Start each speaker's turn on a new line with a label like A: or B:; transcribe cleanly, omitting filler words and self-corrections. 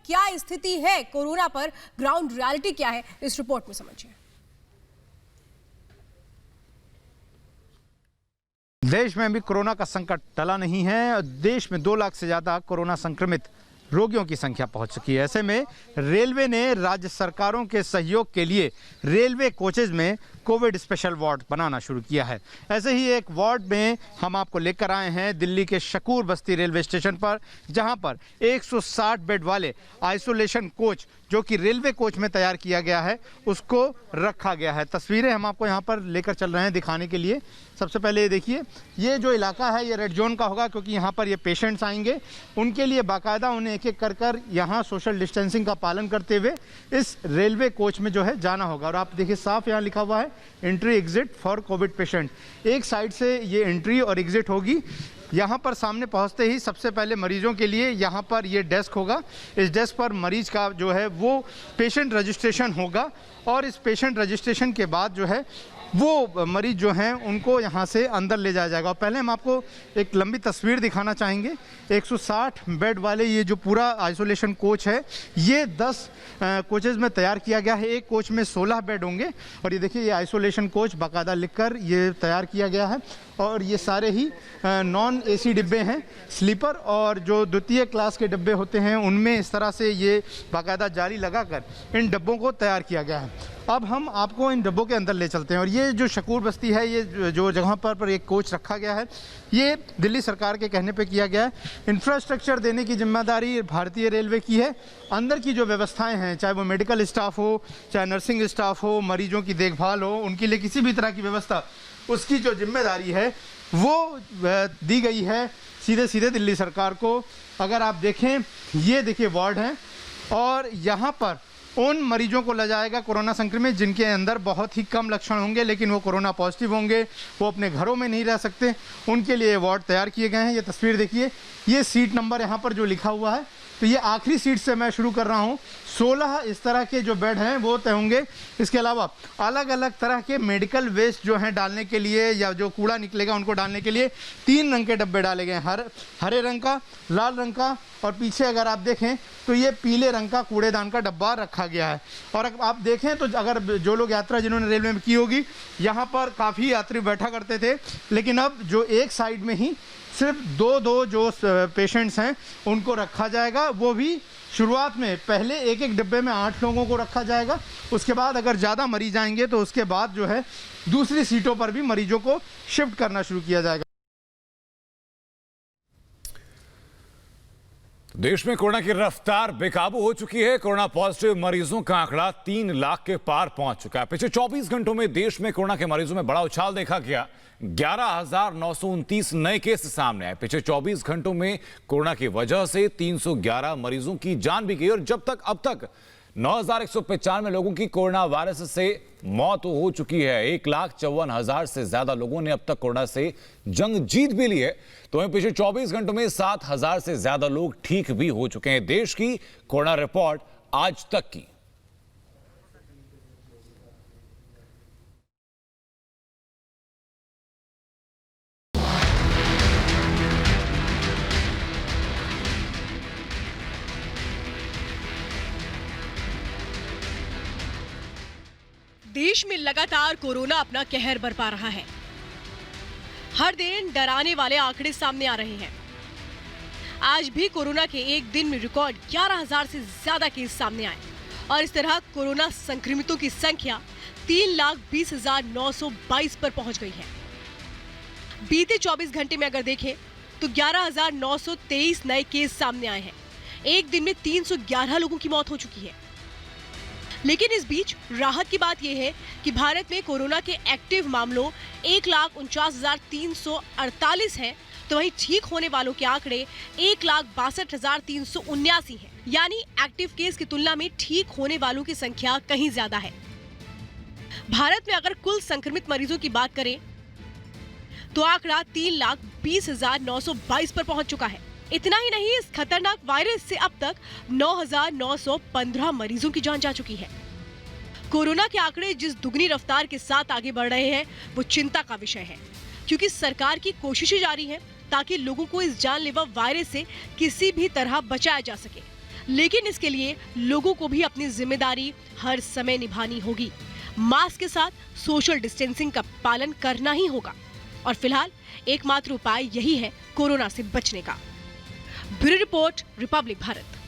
A: क्या स्थिति है कोरोना पर, ग्राउंड रियलिटी क्या है, इस रिपोर्ट में समझिए।
B: देश में भी कोरोना का संकट टला नहीं है। देश में 2 लाख से ज्यादा कोरोना संक्रमित रोगियों की संख्या पहुंच चुकी है। ऐसे में रेलवे ने राज्य सरकारों के सहयोग के लिए रेलवे कोचेज में कोविड स्पेशल वार्ड बनाना शुरू किया है। ऐसे ही एक वार्ड में हम आपको लेकर आए हैं दिल्ली के शकूर बस्ती रेलवे स्टेशन पर, जहां पर 160 बेड वाले आइसोलेशन कोच जो कि रेलवे कोच में तैयार किया गया है उसको रखा गया है। तस्वीरें हम आपको यहाँ पर लेकर चल रहे हैं दिखाने के लिए। सबसे पहले ये देखिए, ये जो इलाका है ये रेड जोन का होगा क्योंकि यहाँ पर ये पेशेंट्स आएंगे, उनके लिए बाकायदा उन्हें एक एक कर यहाँ सोशल डिस्टेंसिंग का पालन करते हुए इस रेलवे कोच में जो है जाना होगा। और आप देखिए साफ यहाँ लिखा हुआ है entry exit for Covid patient. एक साइड से ये एंट्री और एग्जिट होगी। यहाँ पर सामने पहुँचते ही सबसे पहले मरीजों के लिए यहाँ पर ये डेस्क होगा। इस डेस्क पर मरीज का जो है वो पेशेंट रजिस्ट्रेशन होगा और इस पेशेंट रजिस्ट्रेशन के बाद जो है वो मरीज जो हैं उनको यहाँ से अंदर ले जाया जाएगा। और पहले हम आपको एक लंबी तस्वीर दिखाना चाहेंगे। 160 बेड वाले ये जो पूरा आइसोलेशन कोच है ये 10 कोचेज़ में तैयार किया गया है। एक कोच में 16 बेड होंगे और ये देखिए ये आइसोलेशन कोच बाकायदा लिखकर ये तैयार किया गया है। और ये सारे ही नॉन एसी डिब्बे हैं, स्लीपर और जो द्वितीय क्लास के डिब्बे होते हैं उनमें इस तरह से ये बाकायदा जाली लगाकर इन डिब्बों को तैयार किया गया है। अब हम आपको इन डिब्बों के अंदर ले चलते हैं। और ये जो शकूर बस्ती है, ये जो जगह पर एक कोच रखा गया है, ये दिल्ली सरकार के कहने पे किया गया है। इंफ्रास्ट्रक्चर देने की जिम्मेदारी भारतीय रेलवे की है। अंदर की जो व्यवस्थाएं हैं, चाहे वो मेडिकल स्टाफ हो, चाहे नर्सिंग स्टाफ हो, मरीजों की देखभाल हो, उनके लिए किसी भी तरह की व्यवस्था, उसकी जो जिम्मेदारी है वो दी गई है सीधे सीधे दिल्ली सरकार को। अगर आप देखें, ये देखिए वार्ड हैं और यहाँ पर उन मरीजों को ले जाएगा कोरोना संक्रमित जिनके अंदर बहुत ही कम लक्षण होंगे लेकिन वो कोरोना पॉजिटिव होंगे, वो अपने घरों में नहीं रह सकते, उनके लिए वार्ड तैयार किए गए हैं। ये तस्वीर देखिए, ये सीट नंबर यहाँ पर जो लिखा हुआ है, तो ये आखिरी सीट से मैं शुरू कर रहा हूँ। 16 इस तरह के जो बेड हैं वो तय होंगे। इसके अलावा अलग अलग तरह के मेडिकल वेस्ट जो हैं डालने के लिए या जो कूड़ा निकलेगा उनको डालने के लिए 3 रंग के डब्बे डाले गए हैं, हरे रंग का, लाल रंग का और पीछे अगर आप देखें तो ये पीले रंग का कूड़ेदान का डब्बा रखा गया है। और आप देखें तो अगर जो लोग यात्रा जिन्होंने रेलवे में की होगी, यहाँ पर काफ़ी यात्री बैठा करते थे, लेकिन अब जो एक साइड में ही सिर्फ 2 जो पेशेंट्स हैं उनको रखा जाएगा। वो भी शुरुआत में पहले एक डिब्बे में 8 लोगों को रखा जाएगा। उसके बाद अगर ज़्यादा मरीज आएंगे तो उसके बाद जो है दूसरी सीटों पर भी मरीजों को शिफ्ट करना शुरू किया जाएगा।
C: देश में कोरोना की रफ्तार बेकाबू हो चुकी है। कोरोना पॉजिटिव मरीजों का आंकड़ा 3 लाख के पार पहुंच चुका है। पिछले 24 घंटों में देश में कोरोना के मरीजों में बड़ा उछाल देखा गया। 11,929 नए केस सामने आए। पिछले 24 घंटों में कोरोना की वजह से 311 मरीजों की जान भी गई और अब तक 9,195 लोगों की कोरोना वायरस से मौत हो चुकी है। 1,54,000 से ज्यादा लोगों ने अब तक कोरोना से जंग जीत भी ली है। तो वहीं पिछले 24 घंटों में 7,000 से ज्यादा लोग ठीक भी हो चुके हैं। देश की कोरोना रिपोर्ट आज तक की।
A: देश में लगातार कोरोना अपना कहर बरपा रहा है। हर दिन डराने वाले आंकड़े सामने आ रहे हैं। आज भी कोरोना के एक दिन में रिकॉर्ड 11,000 से ज्यादा केस सामने आए और इस तरह कोरोना संक्रमितों की संख्या 3,20,922 पर पहुंच गई है। बीते 24 घंटे में अगर देखें तो 11,923 नए केस सामने आए हैं। एक दिन में 311 लोगों की मौत हो चुकी है। लेकिन इस बीच राहत की बात यह है कि भारत में कोरोना के एक्टिव मामलों 1,49,348 हैं, तो वहीं ठीक होने वालों के आंकड़े 1,62,379 हैं। यानी एक्टिव केस की तुलना में ठीक होने वालों की संख्या कहीं ज्यादा है। भारत में अगर कुल संक्रमित मरीजों की बात करें तो आंकड़ा 3,20,922 पर पहुंच चुका है। इतना ही नहीं, इस खतरनाक वायरस से अब तक 9,915 मरीजों की जान जा चुकी है। कोरोना के आंकड़े जिस दुगनी रफ्तार के साथ आगे बढ़ रहे हैं वो चिंता का विषय है, क्योंकि सरकार की कोशिशें जारी हैं ताकि लोगों को इस जानलेवा वायरस से किसी भी तरह बचाया जा सके। लेकिन इसके लिए लोगों को भी अपनी जिम्मेदारी हर समय निभानी होगी। मास्क के साथ सोशल डिस्टेंसिंग का पालन करना ही होगा और फिलहाल एकमात्र उपाय यही है कोरोना से बचने का। Bureau report, Republic Bharat.